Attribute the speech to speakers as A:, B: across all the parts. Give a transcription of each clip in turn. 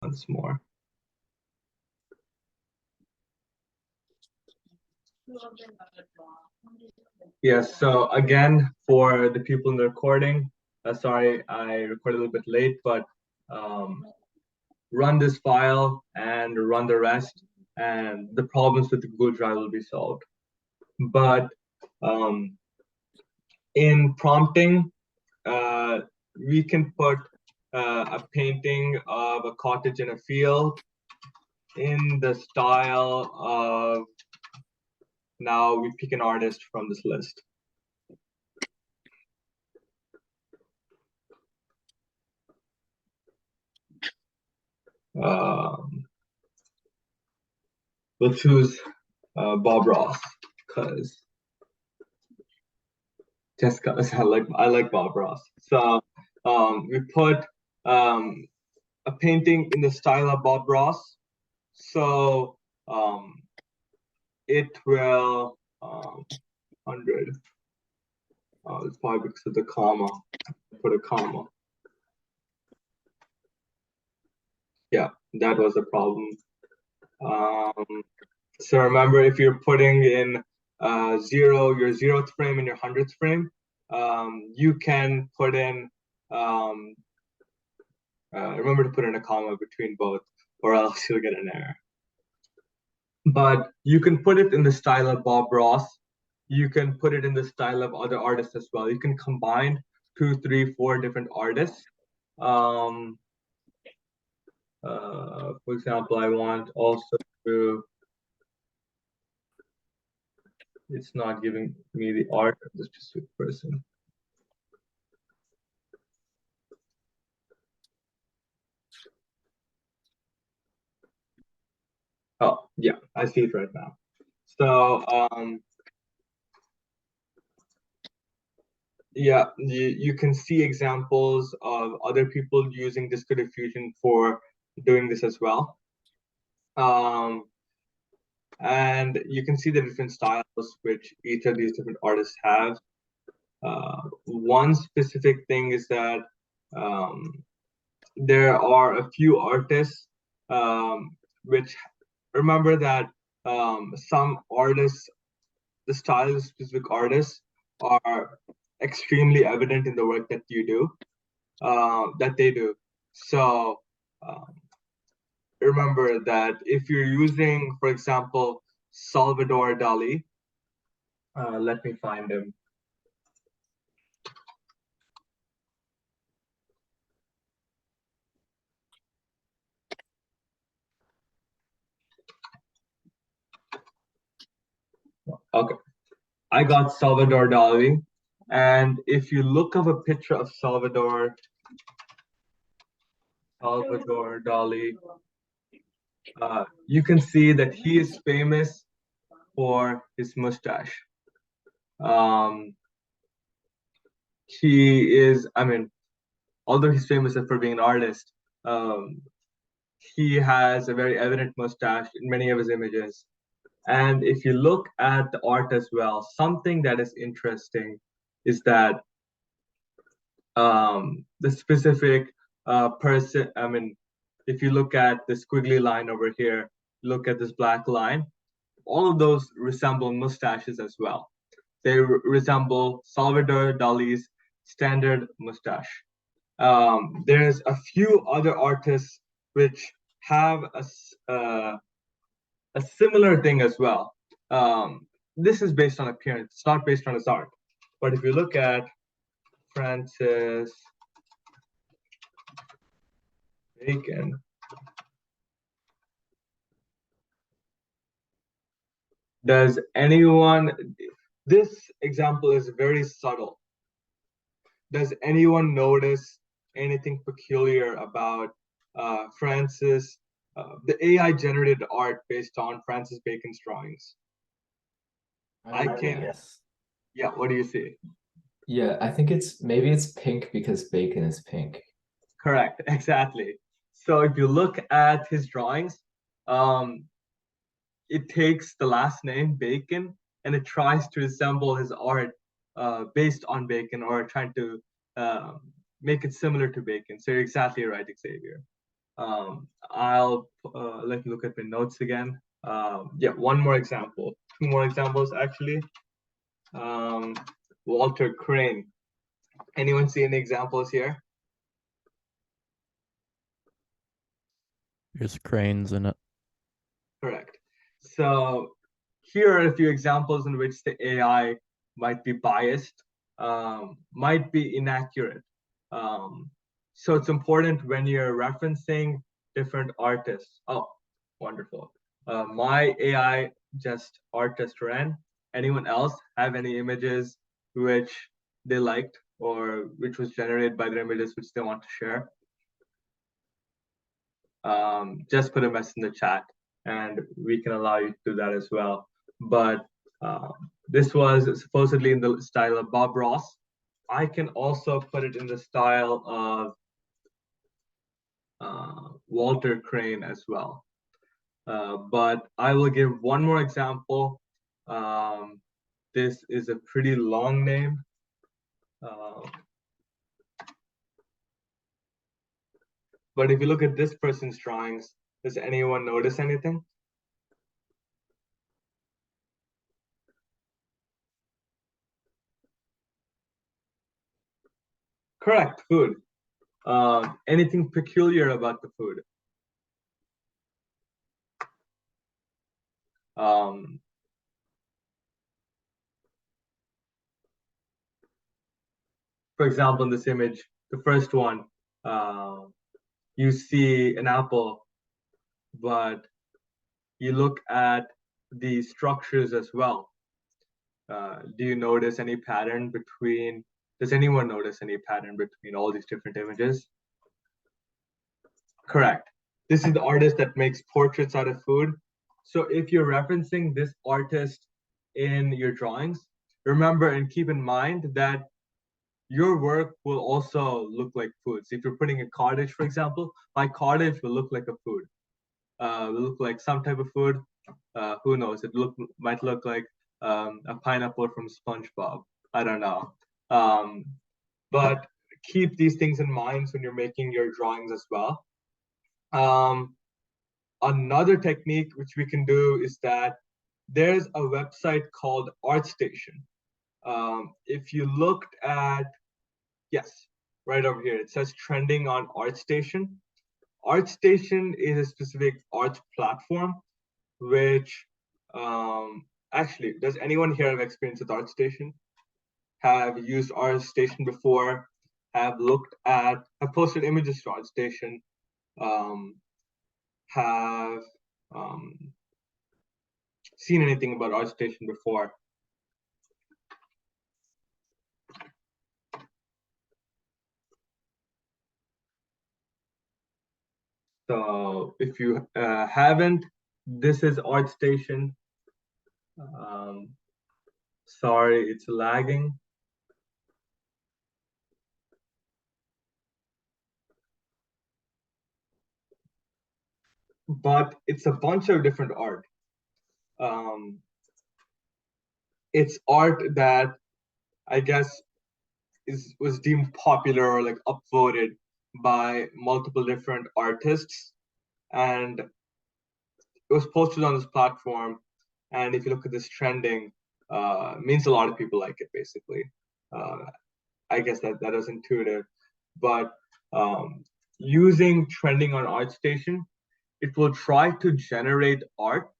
A: once more. Yes, so again, for the people in the recording, sorry, I recorded a little bit late, but run this file and run the rest, and the problems with the Google Drive will be solved. But in prompting, we can put a painting of a cottage in a field in the style of, now we pick an artist from this list. We'll choose Bob Ross because Jessica, I like Bob Ross. So we put a painting in the style of Bob Ross. So it will 100. It's probably because of the comma. Put a comma. Yeah, that was a problem. So remember, if you're putting in your 0th frame and your 100th frame, you can put in, remember to put in a comma between both, or else you'll get an error. But you can put it in the style of Bob Ross. You can put it in the style of other artists as well. You can combine 2, 3, 4 different artists. For example, I want also to, it's not giving me the art of this specific person. Oh, yeah, I see it right now. So, yeah, you can see examples of other people using Disco Diffusion for doing this as well. And you can see the different styles which each of these different artists have. One specific thing is that there are a few artists which, remember that some artists, the style of specific artists are extremely evident in the work that you do, that they do. So remember that if you're using, for example, Salvador Dali, let me find him. Okay, I got Salvador Dali, and if you look up a picture of Salvador Dali, you can see that he is famous for his mustache. He is, I mean, although he's famous for being an artist, he has a very evident mustache in many of his images. And if you look at the art as well, something that is interesting is that the specific person, I mean, if you look at the squiggly line over here, look at this black line, all of those resemble mustaches as well. They resemble Salvador Dali's standard mustache. There's a few other artists which have a similar thing as well. This is based on appearance, it's not based on his art. But if you look at Francis Bacon, does anyone, this example is very subtle. Does anyone notice anything peculiar about Francis, the AI generated art based on Francis Bacon's drawings? I can't.
B: Yes.
A: Yeah, what do you see?
B: Yeah, I think maybe it's pink because Bacon is pink.
A: Correct, exactly. So if you look at his drawings, it takes the last name Bacon and it tries to resemble his art based on Bacon, or trying to make it similar to Bacon. So you're exactly right, Xavier. I'll let me look at my notes again. Yeah, one more example, two more examples actually. Walter Crane. Anyone see any examples here?
C: There's cranes in it.
A: Correct. So here are a few examples in which the AI might be biased, might be inaccurate. So it's important when you're referencing different artists. Oh, wonderful. My AI just artist ran. Anyone else have any images which they liked or which was generated by their images which they want to share? Just put a message in the chat and we can allow you to do that as well. But this was supposedly in the style of Bob Ross. I can also put it in the style of Walter Crane as well. But I will give one more example. This is a pretty long name. But if you look at this person's drawings, does anyone notice anything? Correct, food. Anything peculiar about the food? For example, in this image, the first one, you see an apple, but you look at the structures as well. Do you notice any pattern between, does anyone notice any pattern between all these different images? Correct. This is the artist that makes portraits out of food. So if you're referencing this artist in your drawings, remember and keep in mind that your work will also look like food. So if you're putting a cottage, for example, my cottage will look like a food. Will look like some type of food. Who knows? It might look like a pineapple from SpongeBob. I don't know. But keep these things in mind when you're making your drawings as well. Another technique which we can do is that there's a website called ArtStation. If you looked at, yes, right over here, it says trending on ArtStation. ArtStation is a specific art platform, which actually, does anyone here have experience with ArtStation? Have used ArtStation before? Have posted images to ArtStation? Have seen anything about ArtStation before? So if you haven't, this is ArtStation. Sorry, it's lagging. But it's a bunch of different art. It's art that I guess was deemed popular or like upvoted by multiple different artists, and it was posted on this platform. And if you look at this trending, means a lot of people like it basically. I guess that was intuitive, but using trending on ArtStation, it will try to generate art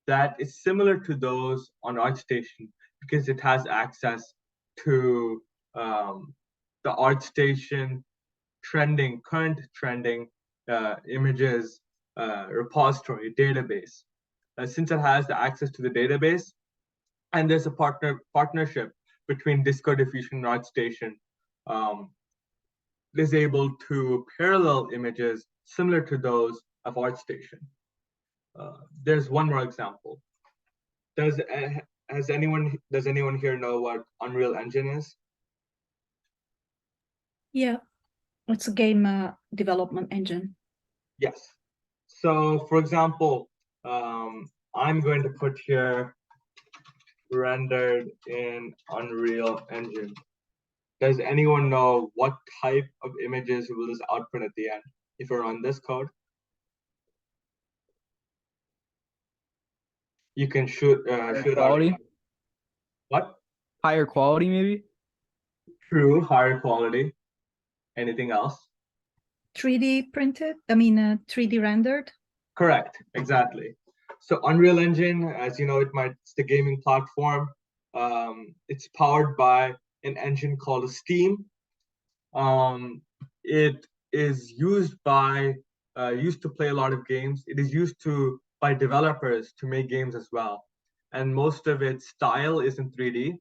A: that is similar to those on ArtStation because it has access to the ArtStation current trending images repository database. Since it has the access to the database, and there's a partnership between Disco Diffusion and ArtStation, is able to parallel images similar to those of ArtStation. There's one more example. Does anyone here know what Unreal Engine is?
D: Yeah, it's a game development engine.
A: Yes. So for example, I'm going to put here rendered in Unreal Engine. Does anyone know what type of images will this output at the end? if you run this code, you can shoot
C: quality.
A: out. What?
C: Higher quality, maybe?
A: True, higher quality. Anything else?
D: 3D printed, I mean 3D rendered.
A: Correct, exactly. So Unreal Engine, as you know, it's the gaming platform. It's powered by an engine called Steam. It is used to play a lot of games. It is used by developers to make games as well. And most of its style is in 3D.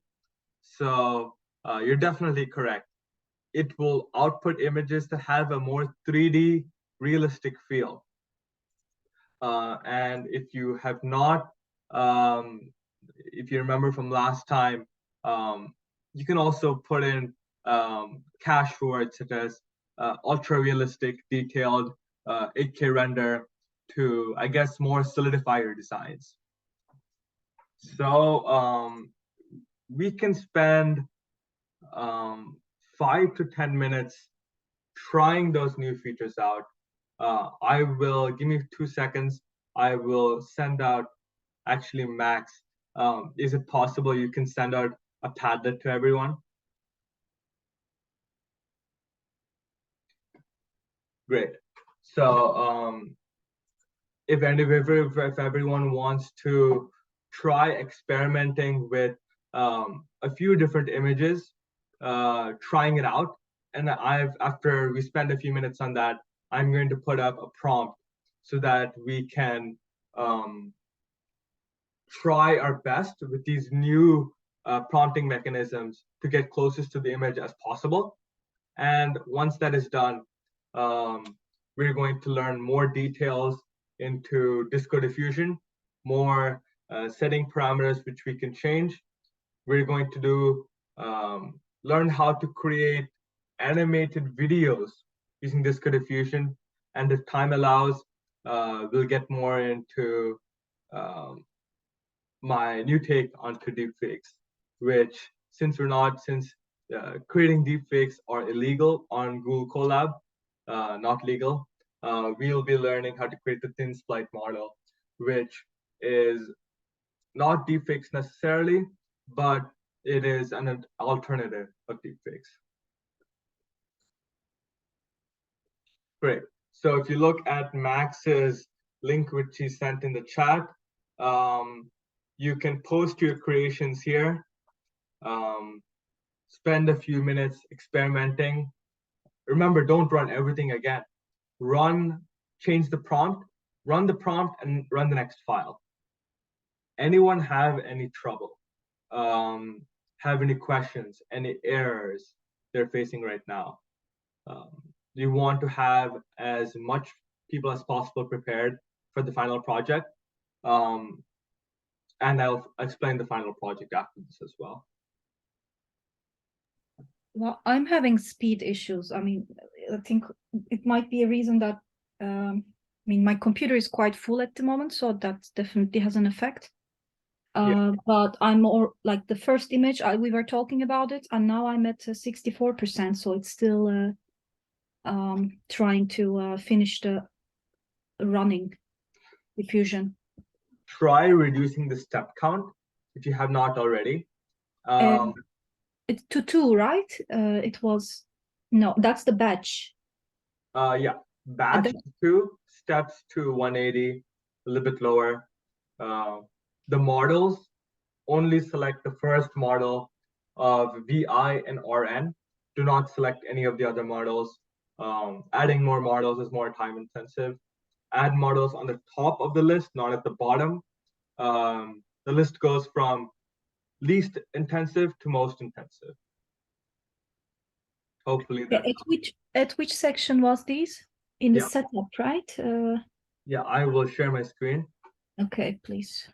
A: So you're definitely correct. It will output images that have a more 3D realistic feel. And if you have not, if you remember from last time, you can also put in cache words such as ultra realistic, detailed, 8K render to, I guess, more solidify your designs. So we can spend 5 to 10 minutes trying those new features out. Give me 2 seconds. I will send out, actually, Max, is it possible you can send out a Padlet to everyone? Great. So if everyone wants to try experimenting with a few different images, trying it out, and after we spend a few minutes on that, I'm going to put up a prompt so that we can try our best with these new prompting mechanisms to get closest to the image as possible. And once that is done, we're going to learn more details into Disco Diffusion, more setting parameters which we can change. We're going to learn how to create animated videos using Disco Diffusion, and if time allows, we'll get more into my new take onto deepfakes, which since creating deepfakes are illegal on Google Colab, not legal, we'll be learning how to create the thin splite model, which is not deepfakes necessarily, but it is an alternative of deepfakes. Great. So if you look at Max's link, which he sent in the chat, you can post your creations here. Spend a few minutes experimenting. Remember, don't run everything again. Change the prompt, run the prompt, and run the next file. Anyone have any trouble? Have any questions, any errors they're facing right now? You want to have as much people as possible prepared for the final project. And I'll explain the final project after this as well.
D: Well, I'm having speed issues. I mean, I think it might be a reason that, I mean, my computer is quite full at the moment, so that definitely has an effect. But I'm more like the first image, we were talking about it, and now I'm at 64%, so it's still trying to finish the running diffusion.
A: Try reducing the step count if you have not already.
D: It's to 2, right? It was, no, that's the batch.
A: Yeah, batch 2, steps to 180, a little bit lower. The models, only select the first model of VI and RN. Do not select any of the other models. Adding more models is more time intensive. Add models on the top of the list, not at the bottom. The list goes from least intensive to most intensive. Hopefully that.
D: At which section was this? In the setup, right?
A: Yeah, I will share my screen.
D: Okay, please.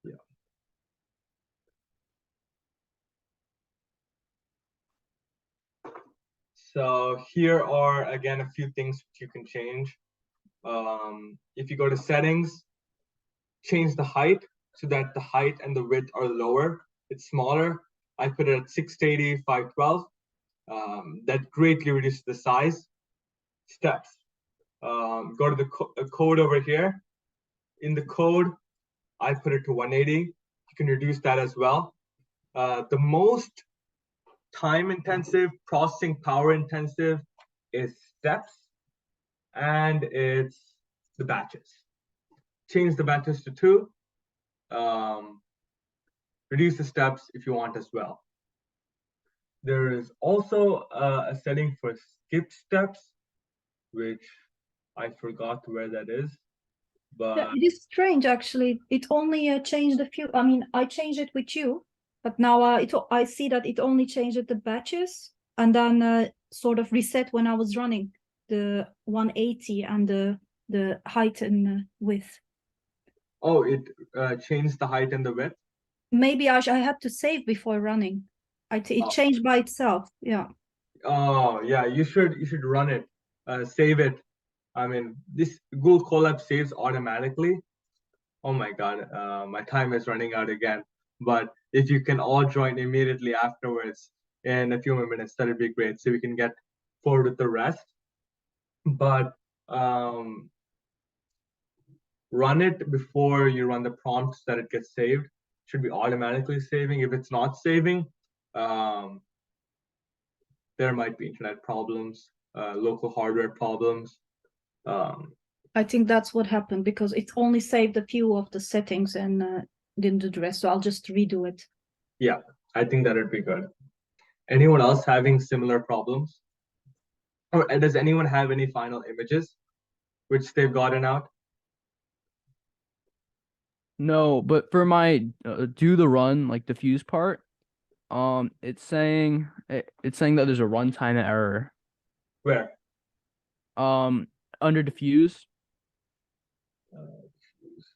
A: Yeah. So here are, again, a few things you can change. If you go to settings, change the height so that the height and the width are lower. It's smaller. I put it at 680, 512. That greatly reduces the size. Steps. Go to the code over here. In the code, I put it to 180. You can reduce that as well. The most time intensive, processing power intensive is steps, and it's the batches. Change the batches to 2. Reduce the steps if you want as well. There is also a setting for skip steps, which I forgot where that is.
D: Yeah,
A: But
D: it is strange actually. It only changed a few. I mean, I changed it with you, but now I see that it only changed the batches and then sort of reset when I was running the 180 and the height and width.
A: oh, it changed the height and the width.
D: Maybe I had to save before running. It
A: Oh.
D: changed by itself. Yeah.
A: Oh yeah, you should run it, save it. I mean, this Google Colab saves automatically. Oh my God, my time is running out again. But if you can all join immediately afterwards in a few more minutes, that'd be great. So we can get forward with the rest. But run it before you run the prompt so that it gets saved. Should be automatically saving. If it's not saving, there might be internet problems, local hardware problems.
D: I think that's what happened because it only saved a few of the settings and didn't do the rest. So I'll just redo it.
A: Yeah, I think that would be good. Anyone else having similar problems? Or does anyone have any final images which they've gotten out?
C: No, but for my do the run, like diffuse part, it's saying that there's a runtime error.
A: Where?
C: Under diffuse,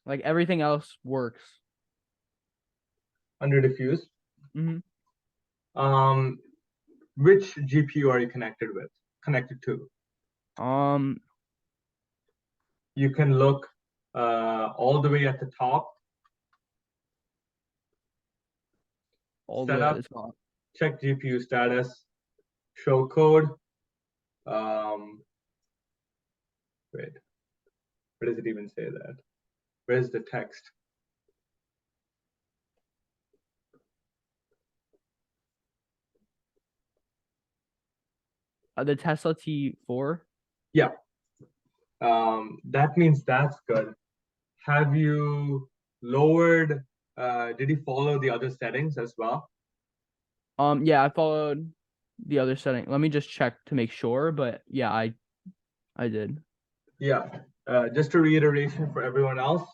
C: like everything else works.
A: Under diffuse?
C: Mm-hmm.
A: Which GPU are you connected to? You can look all the way at the top.
C: All the way at
A: Setup.
C: the top.
A: Check GPU status, show code. Wait, where does it even say that? Where's the text?
C: The Tesla T4.
A: Yeah. That means that's good. Have you lowered, did you follow the other settings as well?
C: Yeah, I followed the other setting. Let me just check to make sure, but yeah, I did.
A: Yeah, just a reiteration for everyone else.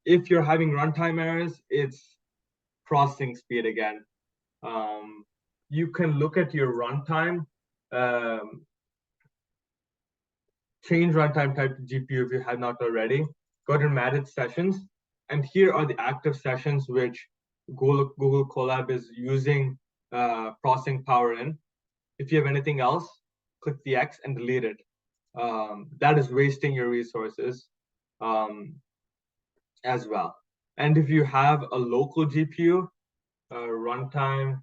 A: If you're having runtime errors, it's processing speed again. You can look at your runtime, change runtime type to GPU if you have not already. Go to manage sessions, and here are the active sessions which Google Colab is using processing power in. If you have anything else, click the X and delete it. That is wasting your resources as well. And if you have a local GPU, runtime,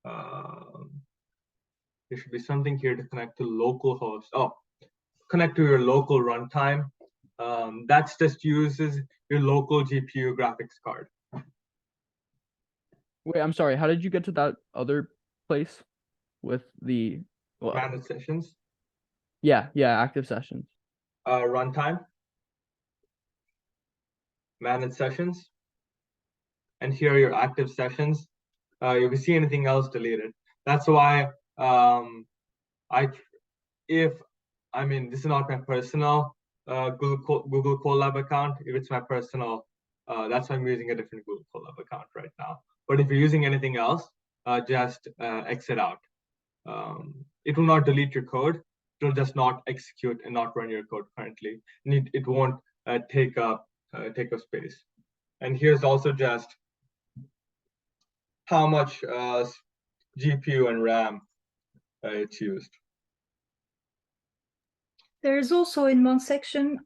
A: there should be something here to connect to localhost. Oh, connect to your local runtime. That's just uses your local GPU graphics card.
C: Wait, I'm sorry. How did you get to that other place with the
A: Manage sessions.
C: Yeah, active sessions.
A: Runtime. Manage sessions. And here are your active sessions. If you see anything else, delete it. That's why this is not my personal Google Colab account. If it's my personal, that's why I'm using a different Google Colab account right now. But if you're using anything else, just exit out. It will not delete your code. It will just not execute and not run your code currently. And it won't take up space. And here's also just how much GPU and RAM it's used.
D: There's also in one section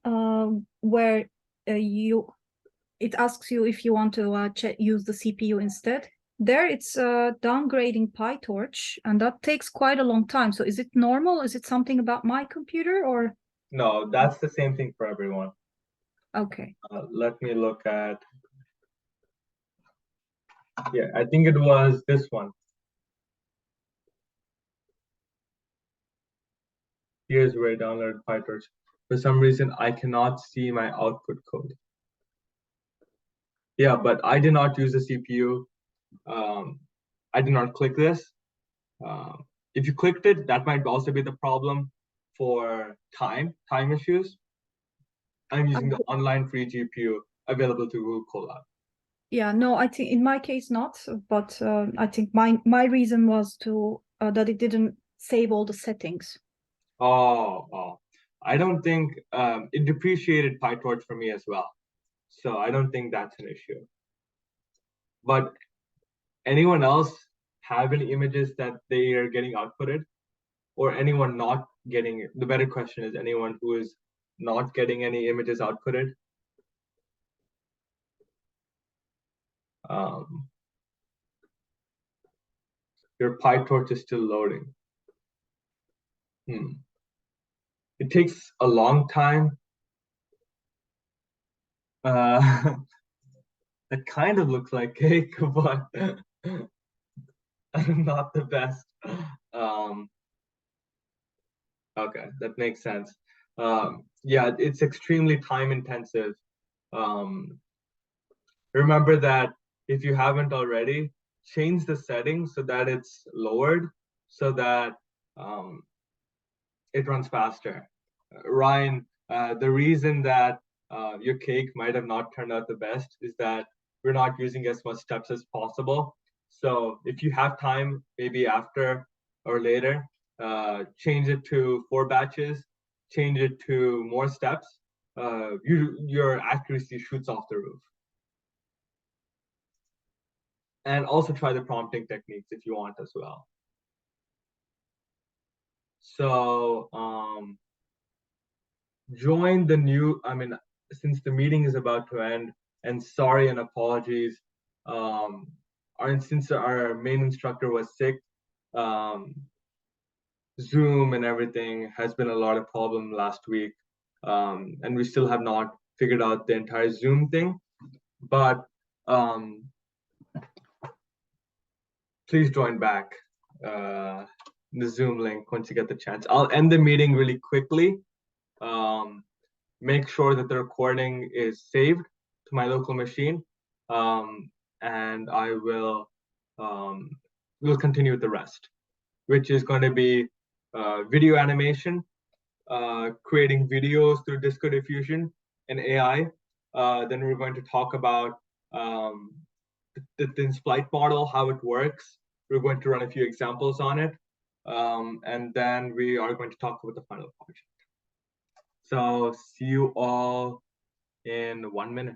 D: where you it asks you if you want to use the CPU instead. There it's downgrading PyTorch, and that takes quite a long time. So is it normal? Is it something about my computer or?
A: No, that's the same thing for everyone.
D: Okay.
A: Let me look at, yeah, I think it was this one. Here's where I downloaded PyTorch. For some reason, I cannot see my output code. Yeah, but I did not use the CPU. I did not click this. If you clicked it, that might also be the problem for time issues. I'm using the online free GPU available to Google Colab.
D: Yeah, no, I think in my case not, but I think my reason was to that it didn't save all the settings.
A: Oh, I don't think it depreciated PyTorch for me as well. So I don't think that's an issue. But anyone else have any images that they are getting outputted? Or anyone not getting it? The better question is anyone who is not getting any images outputted? Your PyTorch is still loading. It takes a long time. It kind of looks like cake, but not the best. Okay, that makes sense. Yeah, it's extremely time intensive. Remember that if you haven't already, change the settings so that it's lowered so that it runs faster. Ryan, the reason that your cake might have not turned out the best is that we're not using as much steps as possible. So if you have time, maybe after or later, change it to 4 batches, change it to more steps. Your accuracy shoots off the roof. And also try the prompting techniques if you want as well. So join the new, since the meeting is about to end, and sorry and apologies, since our main instructor was sick, Zoom and everything has been a lot of problem last week, and we still have not figured out the entire Zoom thing, but please join back the Zoom link once you get the chance. I'll end the meeting really quickly. Make sure that the recording is saved to my local machine, and I will continue with the rest, which is going to be video animation, creating videos through Disco Diffusion and AI. Then we're going to talk about the thin splice model, how it works. We're going to run a few examples on it, and then we are going to talk about the final project. So see you all in 1 minute.